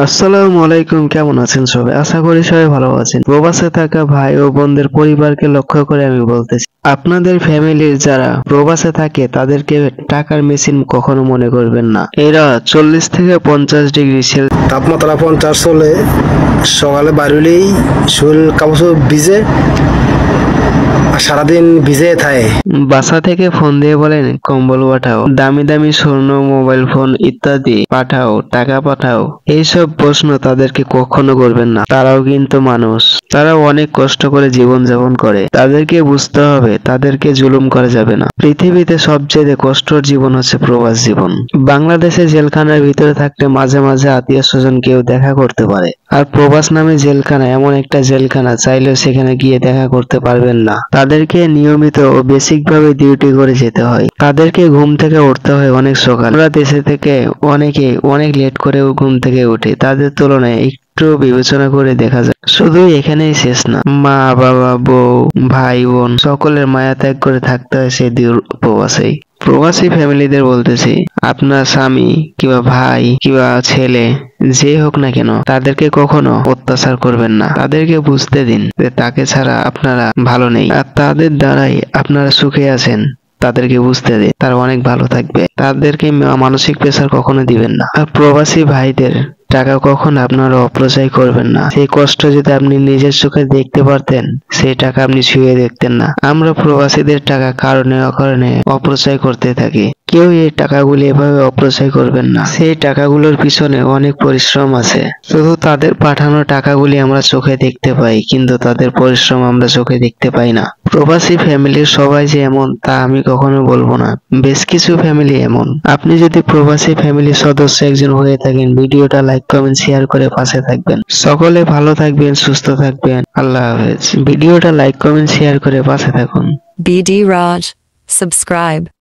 আসসালামু আলাইকুম, কেমন আছেন সবাই? আশা করি সবাই ভালো আছেন। প্রবাসে থাকা ভাই ও বোনদের পরিবারকে লক্ষ্য করে আমি বলতেছি, আপনাদের ফ্যামিলির যারা প্রবাসে থাকে তাদেরকে টাকার মেশিন কখনো মনে করবেন না। এরা 40 থেকে 50 ডিগ্রি তাপমাত্রা 50 চলে, সকালে বাড়িলেই শরীর কাপড় ভিজে আর সারাদিন ভিজে থাকে। বাসা থেকে ফোন দিয়ে বলেন কম্বল পাঠাও, দামি দামি স্বর্ণ, মোবাইল ফোন ইত্যাদি পাঠাও, টাকা পাঠাও। এইসব প্রশ্ন তাদেরকে কখনো করবেন না। তারাও কিন্তু মানুষ, তারা অনেক কষ্ট করে জীবন যাপন করে। তাদেরকে বুঝতে হবে তাদেরকে জুলুম করা যাবে না। পৃথিবীতে সবচেয়ে কষ্টের জীবন হচ্ছে প্রবাস জীবন। বাংলাদেশে জেলখানার ভিতরে থাকলে মাঝে মাঝে আত্মীয় স্বজন কেউ দেখা করতে পারে, আর প্রবাস নামে জেলখানা এমন একটা জেলখানা, চাইলেও সেখানে গিয়ে দেখা করতে পারবেন না। তাদেরকে নিয়মিত ও বেসিক ভাবে ডিউটি করে যেতে হয়। তাদেরকে ঘুম থেকে উঠতে হয় অনেক সকাল। আমরা দেশে থেকে অনেকে অনেক লেট করেও ঘুম থেকে উঠে, তাদের তুলনায় একটু বিবেচনা করে দেখা যায়। শুধু এখানেই শেষ না, মা বাবা, বউ, ভাই বোন সকলের মায়া ত্যাগ করে থাকতে হয় সেই দূর প্রবাসেই। প্রবাসী ফ্যামিলিদের বলতেছি, আপনার স্বামী কিংবা ভাই কিংবা ছেলে যে হোক না কেন, তাদেরকে কখনো অত্যাচার করবেন না। তাদেরকে বুঝতে দিন যে তাকে ছাড়া আপনারা ভালো নেই, আর তাদের দ্বারাই আপনারা সুখে আছেন। তাদেরকে বুঝতে দিন তারা অনেক ভালো থাকবে। তাদেরকে মানসিক প্রেসার কখনো দিবেন না। আর প্রবাসী ভাইদের টাকা কখনো আপনারা অপচয় করবেন না। সেই কষ্ট যদি আপনি নিজের চোখে দেখতে পারতেন, সেই টাকা আপনি ছুঁয়ে দেখতেন না। আমরা প্রবাসীদের টাকা কারণে অকারণে অপচয় করতে থাকি। কেউ এই টাকাগুলি এভাবে অপচয় করবেন না। সেই টাকাগুলোর পিছনে অনেক পরিশ্রম আছে। শুধু তাদের পাঠানো টাকাগুলি আমরা চোখে দেখতে পাই, কিন্তু তাদের পরিশ্রম আমরা চোখে দেখতে পাই না। প্রবাসী ফ্যামিলির সবাই যে এমন তা আমি কখনো বলবো না। বেশ কিছু ফ্যামিলি এমন। আপনি যদি প্রবাসী ফ্যামিলির সদস্য একজন হয়ে থাকেন, ভিডিওটা লাইক কমেন্ট শেয়ার করে পাশে থাকবেন। সকলে ভালো থাকবেন, সুস্থ থাকবেন। আল্লাহ হাফেজ। ভিডিওটা লাইক কমেন্ট শেয়ার করে পাশে থাকুন। BD Raj. Subscribe.